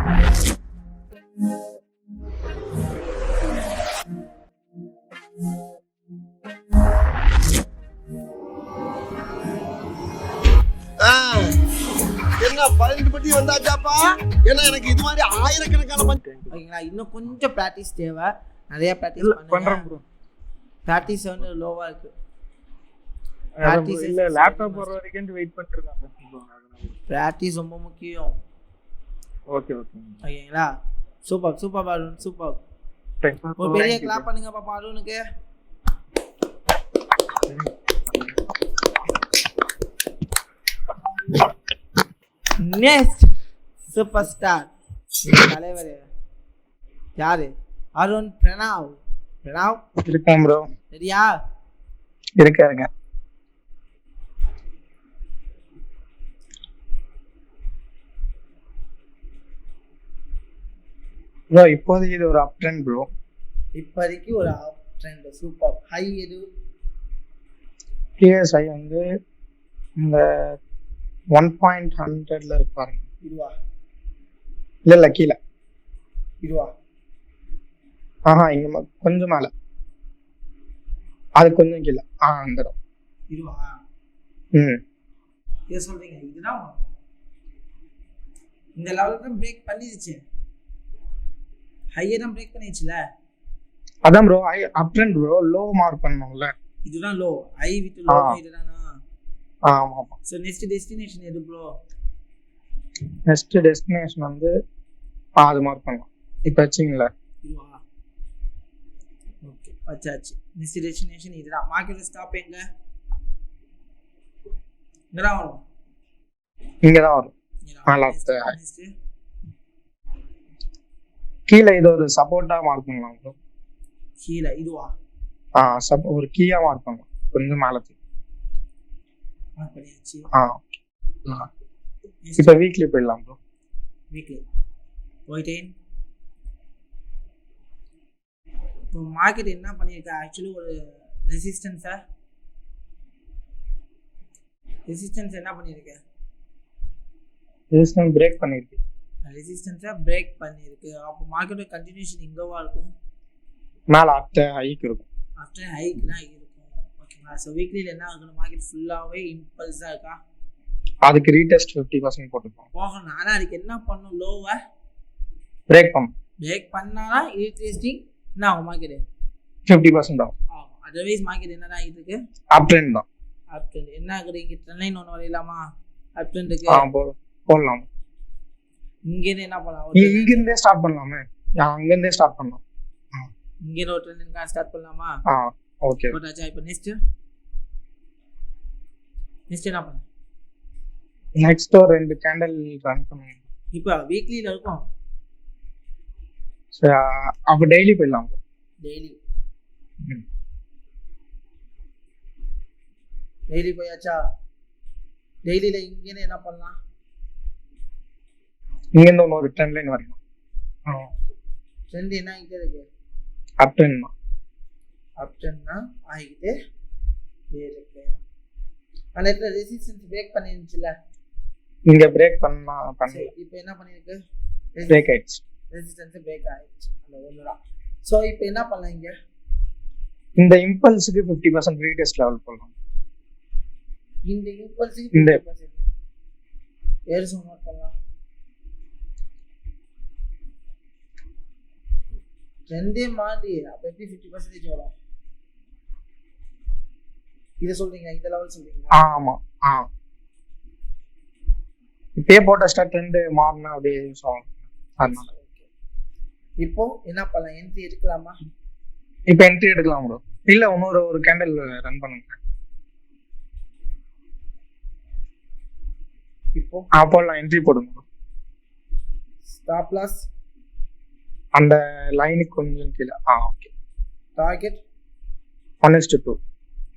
என்ன 18 பட்டி வந்தாச்சாப்பா? ஏன்னா எனக்கு இது மாதிரி ஆயிரக்கணக்கான ஓகேங்களா. இன்னும் கொஞ்சம் ப்ராக்டிஸ் தேவை. நிறைய ப்ராக்டிஸ் பண்றேன் ப்ரோ. ப்ராக்டிஸ் வந்து லோவா இருக்கு. ப்ராக்டிஸ் இல்ல, லேப்டாப் வர வரைக்கும் வெயிட் பண்ணிட்டு இருக்காங்க. ப்ராக்டிஸ் ரொம்ப முக்கியம். ஓகே ஓகே ஓகேங்களா. Super super Arun, super. ஒரு பெரிய கிளாப் பண்ணுங்க பாப்பா அருணுக்கு. நெக்ஸ்ட் சூப்பர் ஸ்டார் தலைவர் யாரு? அருண் பிரணாவ். பிரணாவ் இருக்கேன் ப்ரோ. சரியா? இருக்க ப்ரோ. இப்போதைக்கு இது ஒரு அப் ட்ரெண்ட் ப்ரோ. இப்போதைக்கு ஒரு அப் ட்ரெண்ட். சூப்பர். ஹை எது? பிஎஸ் ஹை வந்து இந்த 1.100ல இருக்கு பாருங்க. இதுவா? இல்ல கீழே. இதுவா? இங்க கொஞ்சம் மேல, அது கொஞ்சம் கீழே. அந்த இதுவா? இது சொல்றீங்க. இதுதான் இந்த லெவல்ல தான் பிரேக் பண்ணிடுச்சு. ஹையை தான் பிரேக் பண்ணிடுச்சுல. அதான் bro up trend bro. Low mark பண்ணணும்ல. இதுதான் லோ. ஹை வித் லோ இதுதானா? ஆமா. சோ நெக்ஸ்ட் டெஸ்டினேஷன் எது ப்ரோ? நெக்ஸ்ட் டெஸ்டினேஷன் வந்து அது மார்க் பண்ணலாம். இப்போ வச்சிங்களா? இதுவா? ஓகே வச்சாச்சு. நெக்ஸ்ட் டெஸ்டினேஷன் இதுதான். மார்க்கெட் ஸ்டாப் எங்க? இங்கதான் வரும். இங்கதான் வரும். கீழே இது ஒரு சப்போர்ட்டா மார்க் பண்ணலாம் ப்ரோ. கீழே இதுவா? ஒரு கீயா மார்க் பண்ணலாம். கொஞ்சம் மேல மார்க் பண்ணியாச்சு. இப்போ வீக்லி போயிடலாம் ப்ரோ. வீக்லி போயிட்டேன். இப்போ மார்க்கெட் என்ன பண்ணியிருக்க? ஆக்சுவலி ஒரு ரெசிஸ்டன்ஸ் என்ன பண்ணியிருக்க? ரெசிஸ்டன்ஸ் பிரேக் பண்ணிருக்கு. ரெசிஸ்டன்ஸை பிரேக் பண்ணிருக்கு. அப்போ மார்க்கெட்டோட கண்டினியூஷன் எங்கவா இருக்கும்? மேல ஆஃப்டர் ஹைக்கு இருக்கும். ஆஃப்டர் ஹைக்கு தான் இருக்கும். ஓகேங்களா. ஸோ வீக்லியில் என்ன ஆகுது? மார்க்கெட் ஃபுல்லாகவே இம்பல்ஸாக இருக்கா? அதுக்கு ரீடெஸ்ட் 50% போட்டுருக்கோம். போகணும். ஆனால் அதுக்கு என்ன பண்ணும்? லோவை பிரேக் பண்ணும். பிரேக் பண்ணாதான் ரீடெஸ்டிங் என்ன ஆகும்? மார்க்கெட் 50% ஆகும். அதர்வைஸ் மார்க்கெட் என்னதான் ஆகிட்டு இருக்கு? அப் ட்ரெண்ட் தான். அப் ட்ரெண்ட் என்ன ஆகுது? இங்கே ட்ரெண்ட் லைன் ஒன்று வரையலாமா? அப் ட்ரெண்டுக்கு போடலாம். இங்கேருந்து என்ன பண்ணலாம்? இங்கிருந்தே ஸ்டார்ட் பண்ணலாமே. அங்கிருந்தே ஸ்டார்ட் பண்ணலாம். இங்கே ஒரு ட்ரெண்ட் ஸ்டார்ட் பண்ணலாமா? ஓகே போட்டாச்சா? இப்போ நெக்ஸ்ட் என்ன பண்ண? நெக்ஸ்ட் ஒரு 2 கேண்டில் ரன் பண்ணுங்க. இப்போ வீக்லியில் இருக்கும். அப்போ டெய்லி போயிடலாம். டெய்லி போயாச்சா? டெய்லியில் இங்கேருந்து என்ன பண்ணலாம்? இங்கேருந்து ஒரு ட்ரெண்ட் லைன் வரைக்கும். ட்ரெண்ட் என்ன ஆகிட்டே இருக்கு? அப் ட்ரெண்ட் தான். அப் ட்ரெண்ட்னா ஆகிக்கிட்டே இருக்கு. அந்த இடத்துல ரெசிஸ்டன்ஸ் பிரேக் பண்ணிருந்துச்சுல. இங்க பிரேக் பண்ண இப்போ என்ன பண்ணிருக்கு? பிரேக் ஆயிடுச்சு. ரெசிஸ்டன்ஸ் பிரேக் ஆயிடுச்சு. அந்த ஒண்ணுதான். சோ இப்போ என்ன பண்ணலாம்? இங்க இந்த இம்பல்ஸ்க்கு 50% ரீடெஸ்ட் லெவல் போடலாம். இந்த இம்பல்ஸ்க்கு 50% ஏர் சோன் நோட் பண்ணலாம். ரெண்டே மாடி அப்ப எப்படி 50% வரும்? இத சொல்றீங்க, இந்த லெவல் சொல்றீங்க. ஆமா. இப்பே போட்ட ஸ்டார்ட் ட்ரெண்ட் மாறனா அப்படியே சொல்றோம். அதனால இப்போ என்ன பண்ணலாம்? என்ட்ரி எடுக்கலாமா? இப்போ என்ட்ரி எடுக்கலாம் ப்ரோ. இல்ல ஒரு கேண்டில் ரன் பண்ணுங்க. இப்போ போடலாம். என்ட்ரி போடுங்க. ஸ்டாப் லாஸ் அந்த லைனுக்கு கொஞ்சம் கீழே. ஓகே. டார்கெட் 1:2.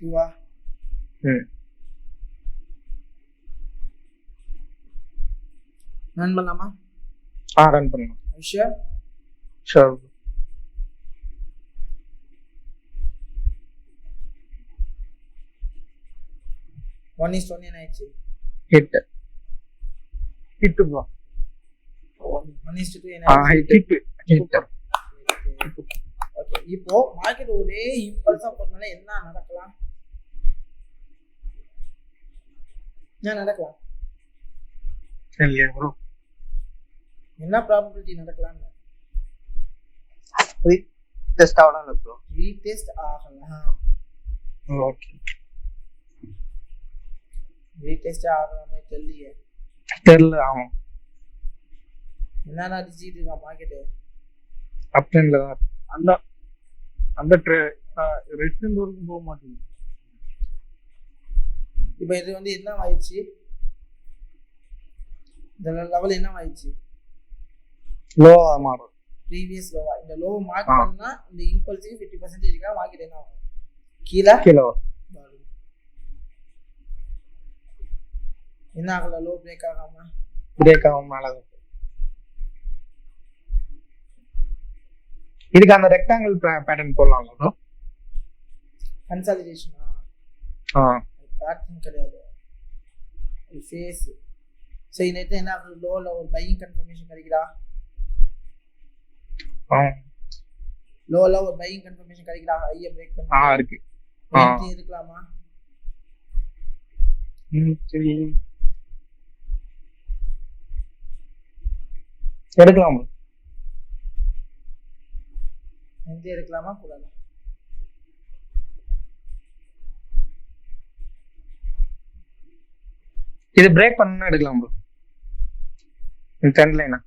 2வா? ரன் பண்ணலாமா? ரன் பண்ணலாம். ஷூர். 1:1 என்ன ஆயிடுச்சு? Hit bro. 1:1 1:2 என்ன ஹிட் ஹிட். ஓகே இப்போ மார்க்கெட் ஒரே இம்பல்ஸா போறதுனால என்ன நடக்கலாம்? என்ன நடக்கலாம்? சரியா ப்ரோ. என்ன ப்ராபபிலிட்டி நடக்கலாம்? டெஸ்ட் ஆகலாம் ப்ரோ. ரீடெஸ்ட் ஆகலாம். ஓகே. ரீடெஸ்ட் ஆகலாமே தெரியல. ஆமா. என்னன்னா அடிச்சிட்டு இருக்கா மார்க்கெட்? அப் ட்ரெண்ட்ல தான். அந்த அந்த ரெசிஸ்டன்ஸ் வரைக்கும் போக மாட்டேங்குது. இப்போ இது வந்து என்ன ஆயிடுச்சு? இந்த லெவல் என்ன ஆயிடுச்சு? லோவா மாறும். ப்ரீவியஸ் லோவா. இந்த லோ மார்க் பண்ணா இந்த இம்பல்ஸுக்கு 50% மார்க்கெட் என்ன ஆகும்? கீழே என்ன ஆகல? லோ பிரேக் ஆகாம மேல. இதுக்கு அந்த ரெக்டாங்கிள் பேட்டர்ன் போடலாம் ப்ரோ. கன்சாலிடேஷனா? பேட்டர்ன் கிடையாது, ஃபேஸ். சோ இந்த என்ன ஆகுது? லோல ஒரு பையிங் கன்ஃபர்மேஷன் கிடைக்குதா? லோல ஒரு பையிங் கன்ஃபர்மேஷன் கிடைக்குதா? ஹைய பிரேக் பண்ணா இருக்கு. இருக்கலாமா? சரி எடுக்கலாம். எங்கே எடுக்கலாமா கூடாதா? இது பிரேக் பண்ணா எடுக்கலாம் ப்ரோ. இந்த ட்ரெண்ட் லைனா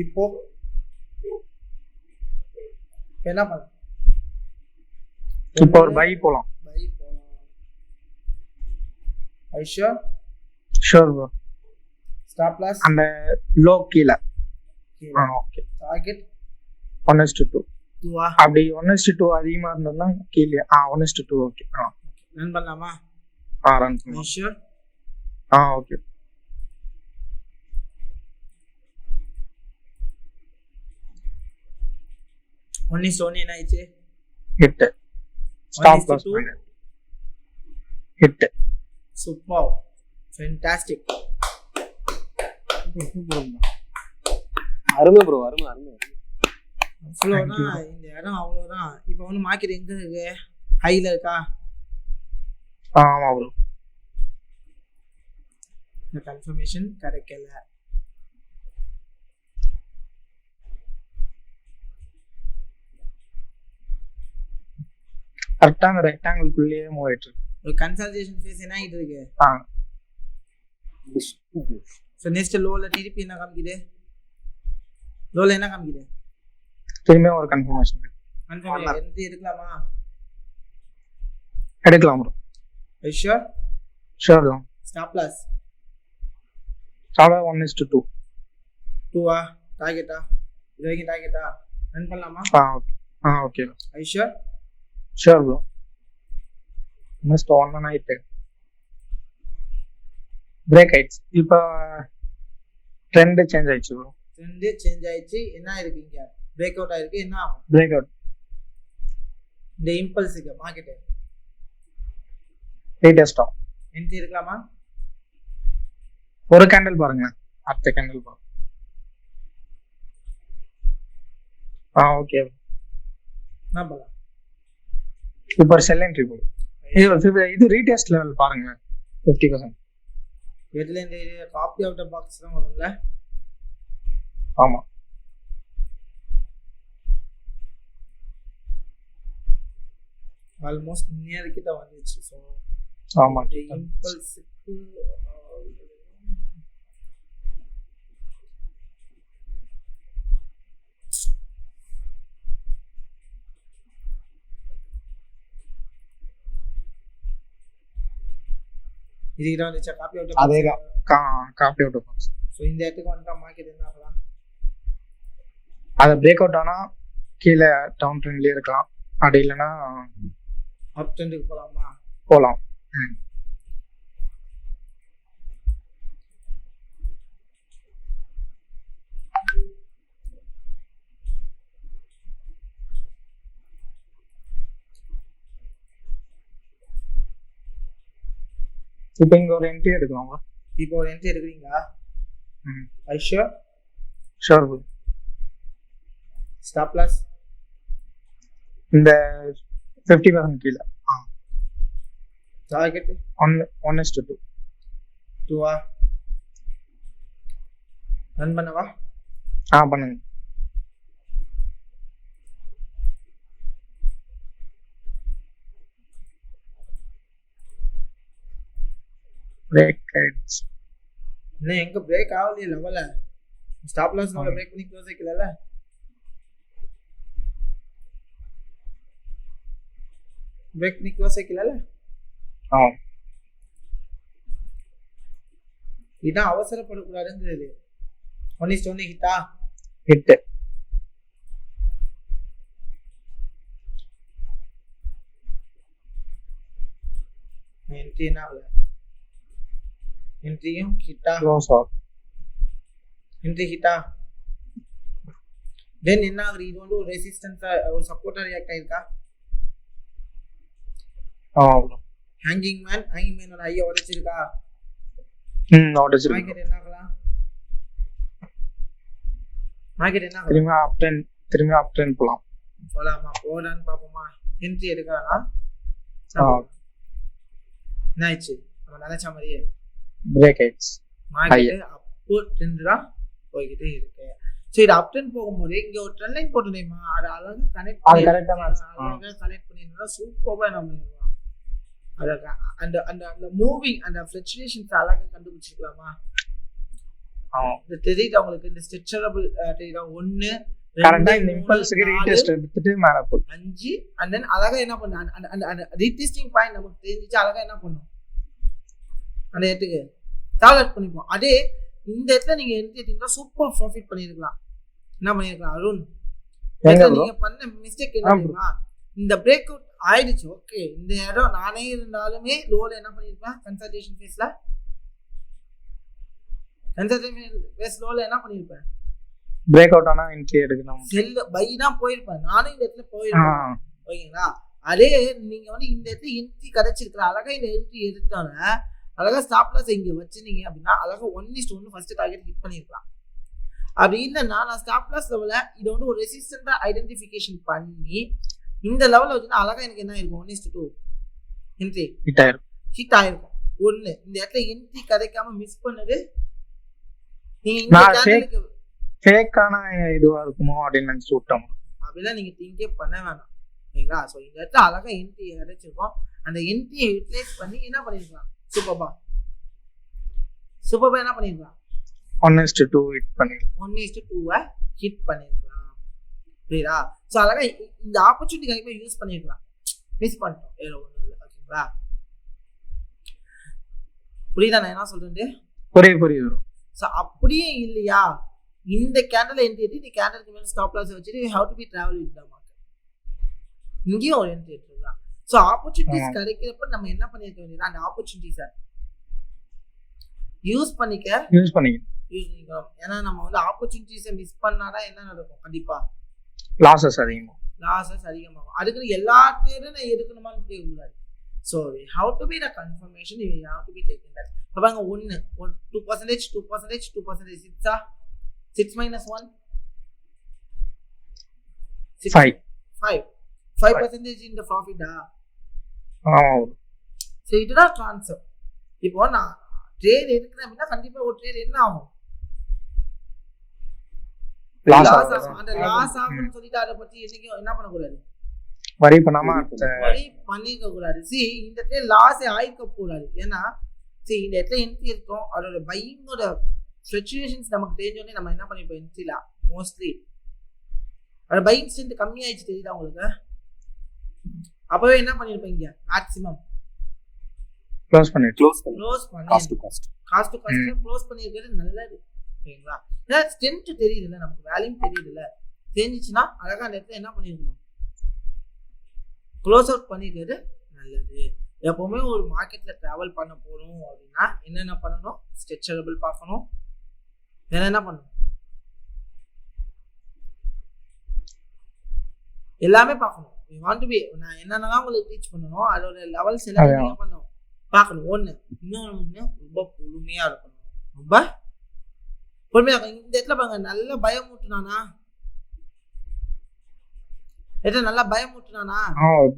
இப்போ என்ன பண்ண? இப்போ ஒரு பை போலாம். Sure bro. ஸ்டாப் லாஸ் அந்த லோ கீழ. ஓகே. டார்கெட் 1:2. 2 அப்படி 1:2 அதிகமா இருந்ததுன்னா கீழே 1:2. ஓகே. ரன் பண்ணலாமா? ரன் பண்ணலாம். ஷூர். ஓகே. 1:1 என்ன ஆயிடுச்சு? Hit. Stop loss hit. Super, fantastic. அருமை ப்ரோ, அருமை. அவ்வளோதான், இந்த இடம் அவ்வளோதான். இப்போ வந்து மார்க்கெட் எங்க இருக்கு? ஹைல இருக்கா? ஆமா ப்ரோ. இந்த கன்ஃபர்மேஷன் கிடைக்கல. கரெக்டா அந்த ரெக்டாங்கிள்குள்ளேயே மூவ் ஆயிட்டு இருக்கு. ஒரு கன்சல்டேஷன் ஃபேஸ் என்ன ஆயிட்டு இருக்கு? சோ நெக்ஸ்ட் லோல திருப்பி என்ன காமிக்குது? லோல என்ன காமிக்குது? திரும்ப ஒரு கன்ஃபர்மேஷன். எடுத்து எடுக்கலாமா? எடுக்கலாம் ப்ரோ. ஷூர். ஷூர் தான். Stop loss 1:2. 2 டார்கெட்டா? இது வரைக்கும் டார்கெட்டா? ரன் பண்ணலாமா? Okay. Sure. Sure bro. Next 1 night break ஆயிடுச்சு. இப்போ ட்ரெண்ட் சேஞ்ச் ஆயிடுச்சு ப்ரோ. ட்ரெண்ட் சேஞ்ச் ஆயிடுச்சு. என்ன இருக்கு இங்க? பிரேக் அவுட் ஆயிருக்கு. என்ன ஆகும்? Break out. இந்த இம்பல்ஸுக்கு மார்க்கெட் ரீடெஸ்ட் ஆகும். என்ட்ரி இருக்கலாமா? ஒரு கேண்டில் பாருங்க, அடுத்த கேண்டில் பாருங்க. ஓகே. நான் பண்ணலாம். இப்போ செல் என்ட்ரி போகும். இது ரீடெஸ்ட் லெவல் பாருங்க 50%. இதுல இந்த காப்பி அவுட் ஆஃப் பாக்ஸ் தான் வரும்ல? ஆமா. ஆல்மோஸ்ட் நியர் கிட்ட வந்துச்சு. சோ ஆமா. இம்பல்ஸ்க்கு இதுகிட்ட வந்துச்சா காப்பி அவுட்? அதேதான், copy out of box. So இந்த இடத்துக்கு வந்தா மார்க்கெட் என்ன ஆகலாம்? அத பிரேக் அவுட் ஆனா கீழே டவுன் ட்ரெண்ட்லயே இருக்கலாம். அப்படி இல்லைன்னா அப் ட்ரெண்டுக்கு போலாமா? போலாம். இப்போ இங்க ஒரு என்ட்ரி எடுக்கலாமா? இப்போ ஒரு என்ட்ரி எடுக்கிறீங்களா? I sure sure bro. Stop loss இந்த 50% கீழே டார்கெட் 1:2. 2 ரன் பண்ணவா? பண்ணுங்க. பிரேக் ஆயிடுச்சு. இன்னும் எங்க பிரேக் ஆகலையே லெவல. ஸ்டாப் லாஸ் நம்ம பிரேக் பண்ணி க்ளோஸ் ஆயிக்கலல. பிரேக் பண்ணி க்ளோஸ் ஆயிக்கலல. இதான் அவசரப்படக்கூடாதுங்கிறது. 1:1 ஹிட்டா? ஹிட். என்ட்ரி என்ன ஆகல? என்ட்ரியும் ஹிட்டா? Close off. என்ட்ரி ஹிட்டா? தென் என்ன ஆகுது? இது வந்து ஒரு ரெசிஸ்டன்ஸா ஒரு சப்போர்ட்டா ரியாக்ட் ஆயிருக்கா? ஹேங்கிங் மேனோட ஐயா உடைச்சிருக்கா? உடைச்சிருக்கு. மார்க்கெட் என்ன ஆகலாம்? மார்க்கெட் என்ன ஆகலாம்? திரும்ப அப் ட்ரெண்ட் போலாம். போலாமா? போலான்னு பாப்போமா? என்ட்ரி எடுக்கலாம். என்ன ஆயிடுச்சு? நம்ம நினைச்ச மாதிரியே பிரேக் ஆயிடுச்சு. மார்க்கெட் அப்போ ட்ரெண்ட் தான் போய்கிட்டே இருக்கு. சோ இது அப் ட்ரெண்ட் போகும்போது இங்க ஒரு ட்ரெண்ட் லைன் போட்டுனேமா, அது அழகா கனெக்ட் பண்ணினா சூப்பரா நம்ம அழகா அந்த மூவிங் அந்த ஃப்ளக்சுவேஷன்ஸ் அழகா கண்டுபிடிச்சிருக்கலாமா? இந்த தெரியுது உங்களுக்கு? இந்த ஸ்ட்ரெச்சரபிள் தெரியுதா? 1 கரெக்ட்டா இந்த இம்பல்ஸ்க்கு ரீடெஸ்ட் எடுத்துட்டு மேல போகுது 5 and then அழகா என்ன பண்ணு அந்த ரீடெஸ்டிங் பாயிண்ட் நமக்கு தெரிஞ்சிச்சு. அழகா என்ன பண்ணும்? அந்த இடத்துக்கு டார்கெட் பண்ணிப்போம். அதே இந்த இடத்துல நீங்க என்ட்ரி எடுத்தீங்கன்னா சூப்பர் ப்ராஃபிட் பண்ணிருக்கலாம். என்ன பண்ணிருக்கலாம் அருண்? நீங்க பண்ண மிஸ்டேக் என்ன தெரியுமா? இந்த பிரேக் அவுட் ஆயிடுச்சு. ஓகே, இந்த இடம் நானே இருந்தாலுமே லோல என்ன பண்ணிருப்பேன்? கன்சல்டேஷன் ஃபேஸ் லோல என்ன பண்ணிருப்பேன்? பிரேக் அவுட் ஆனா என்ட்ரி எடுக்கணும். செல் பை தான் போயிருப்பேன். நானும் இந்த இடத்துல போயிருப்பேன். ஓகேங்களா? அதே நீங்க வந்து இந்த இடத்துல என்ட்ரி கிடைச்சிருக்கிற அழகா இந்த என்ட்ரி எடுத்தோன்னே அழகா ஸ்டாப் லாஸ் இங்க வச்சிருந்தீங்க அப்படின்னா அழகா 1:1 ஃபர்ஸ்ட் டார்கெட் ஹிட் பண்ணிருக்கலாம். அப்படி இல்லைன்னா நான் ஸ்டாப் லாஸ் லெவல இதை வந்து ஒரு ரெசிஸ்டண்டா ஐடென்டிஃபிகேஷன் பண்ணி இந்த லெவலில் வச்சுன்னா அழகா எனக்கு என்ன இருக்கும்? 1:2 என்ட்ரி ஹிட் ஆயிருக்கும். ஒண்ணு இந்த இடத்துல என்ட்ரி கிடைக்காம மிஸ் பண்ணது நீங்க இந்த சேனலுக்கு ஃபேக்கான இதுவா இருக்குமோ அப்படின்னு நினைச்சு விட்டோம். அப்படிலாம் நீங்க திங்கே பண்ண வேணாம். ஓகேங்களா? ஸோ இந்த இடத்துல அழகா என்ட்ரி கிடைச்சிருக்கோம். அந்த என்ட்ரியை யூட்டிலைஸ் பண்ணி என்ன பண்ணிருக்கலாம்? சூப்பர்பா என்ன பண்ணிருக்கலாம்? 1:2 ஹிட் பண்ணிருக்கலாம். 1:2 ஹிட் பண்ணிருக்கலாம். புரியுதா? ஸோ அழகா இந்த ஆப்பர்ச்சுனிட்டி கண்டிப்பா யூஸ் பண்ணிருக்கலாம். மிஸ் பண்ணிட்டோம். வேற ஒன்றும் இல்லை. ஓகேங்களா? புரியுதா நான் என்ன சொல்றேன்? புரியுது. ஸோ அப்படியே இல்லையா இந்த கேண்டல் என்ட்ரி எடுத்து இந்த கேண்டலுக்கு மேலே ஸ்டாப் லாஸ் வச்சுட்டு you have to be travel with the market. இங்கேயும் ஒரு என்ட்ரி எடுத்துக்கலாம். ஸோ ஆப்பர்ச்சுனிட்டிஸ் கிடைக்கிறப்ப நம்ம என்ன பண்ணிருக்க வேண்டியது? அந்த ஆப்பர்ச்சுனிட்டிஸை யூஸ் பண்ணிக்கணும். ஏன்னா நம்ம வந்து ஆப்பர்ச்சுனிட்டிஸை மிஸ் பண்ணாதான் என்ன நடக்கும்? கண்டிப்பா லாசஸ் அதிகமாகும். அதுக்கு எல்லா ட்ரேடும் நான் எடுக்கணுமான்னு கேட்கக்கூடாது. So we have to be the confirmation, we have to be taking that. பாருங்க 2% 6 6 minus 1 5% in the profit. So இதுதான் கான்செப்ட். இப்போ நான் ட்ரேட் எடுக்கிறேன் அப்படின்னா கண்டிப்பா ஒரு ட்ரேட் என்ன ஆகும்? லாஸ் ஆகும்னு சொல்லிட்டு அதை பத்தி என்னைக்கும் என்ன பண்ணக்கூடாது? வரி பண்ணிக்க கூடாது. இந்த ட்ரேட் லாஸே ஆயிக்க கூடாது. ஏன்னா இந்த இடத்துல என்ட்ரி இருக்கும். அதோட பையிங்கோட ஃப்ளக்சுவேஷன்ஸ் நமக்கு தெரிஞ்சோடனே நம்ம என்ன பண்ணிப்போம்? என்ட்ரில மோஸ்ட்லி அதோட பையிங் ஸ்ட்ரென்த் கம்மியாயிடுச்சு. தெரியுதா உங்களுக்கு? அப்பவே என்ன பண்ணிருப்பீங்க? மேக்ஸிமம் க்ளோஸ் பண்ணி காஸ்ட் டு காஸ்ட் க்ளோஸ் பண்ணிருக்கிறது நல்லது. ஓகேங்களா? ஏன்னா ஸ்ட்ரென்த் தெரியுதுல்ல, நமக்கு வேல்யூ தெரியுதுல்ல. தெரிஞ்சிச்சுன்னா அழகா அந்த இடத்துல என்ன பண்ணிருக்கணும்? க்ளோஸ் அவுட் பண்ணிக்கிறது நல்லது. எப்பவுமே ஒரு மார்க்கெட்ல டிராவல் பண்ண போறோம் அப்படின்னா என்னென்ன பண்ணணும்? ஸ்ட்ரெச்சரபிள் பார்க்கணும். வேற என்ன பண்ணணும்? எல்லாமே பார்க்கணும். நான் என்னென்னலாம் உங்களுக்கு டீச் பண்ணணும் அதோட லெவல்ஸ் எல்லாமே நீங்க பண்ணணும். பார்க்கணும். ஒண்ணு இன்னொன்னு ரொம்ப பொறுமையா இருக்கணும். ரொம்ப பொறுமையா இருக்கணும். இந்த இடத்துல பாருங்க, நல்ல பயமூட்டுனானா, நல்லா பயமூட்டுனானா,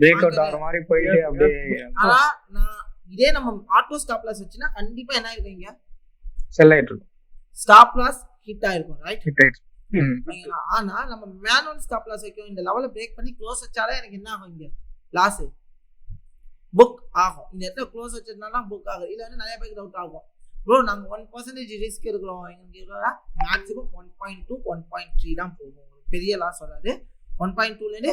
பிரேக் அவுட் ஆற மாதிரி போயிட்டு அப்படியே. ஆனா நான் இதே நம்ம ஆட்டோ ஸ்டாப் லாஸ் வச்சுனா கண்டிப்பா என்ன ஆயிருக்கீங்க, செல் ஆயிட்டு இருக்கும், ஸ்டாப் லாஸ் ஹிட் ஆயிருக்கும், ரைட்? ஹிட் ஆயிட்டு. ஆனா நம்ம மேனுவல் ஸ்டாப் லாஸ் வைக்கும், இந்த லெவலை பிரேக் பண்ணி க்ளோஸ் வச்சாலே எனக்கு என்ன ஆகும், இங்க லாஸ் புக் ஆகும். இந்த இடத்துல க்ளோஸ் வச்சிருந்தா புக் ஆகும். இல்ல வந்து நிறைய பேருக்கு டவுட் ஆகும், ப்ரோ நாங்க 1% ரிஸ்க் இருக்கிறோம், எங்களுக்கு மேக்ஸிமம் 1.2 1.3 தான் போகும், பெரிய லாஸ் வராது. 1.2ல இருந்து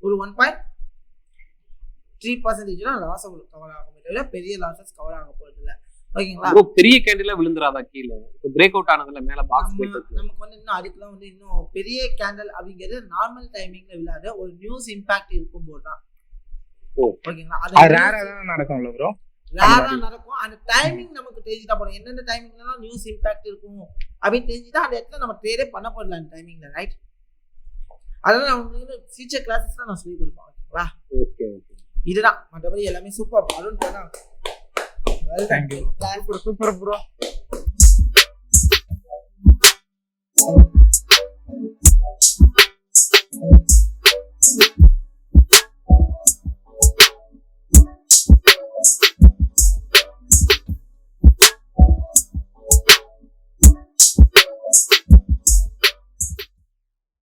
ஒரு 1.3% தான் லாஸ் உங்களுக்கு கவர் ஆகும், தவிர பெரிய லாஸஸ் கவர் ஆக போறது இல்ல. ஓகேங்களா? பெரிய கேண்டில்ல விழுந்துராதா கீழே? பிரேக் அவுட் ஆனதுல மேல பாக்ஸ் நமக்கு வந்து இன்னும் அதுக்குலாம் வந்து இன்னும் பெரிய கேண்டில் அப்படிங்கிறது நார்மல் டைமிங்ல விழாது, ஒரு நியூஸ் இம்பாக்ட் இருக்கும் போது தான். ஓகேங்களா? அது ரேரா தான் நடக்கும்ல ப்ரோ, ரேரா நடக்கும். அந்த டைமிங் நமக்கு தெரிஞ்சுட்டா போதும், எந்தெந்த டைமிங்லாம் நியூஸ் இம்பாக்ட் இருக்கும் அப்படின்னு தெரிஞ்சுட்டா அந்த இடத்துல நம்ம ட்ரேடே பண்ண போடல அந்த டைமிங்ல, ரைட்? அதனால நான் உங்களுக்கு ஃபியூச்சர் கிளாஸஸ்ல நான் சொல்லி கொடுப்பேன். ஓகேங்களா? ஓகே ஓகே, இதுதான். மற்றபடி எல்லாமே சூப்பர். அருண் தானா? Thank you, super bro.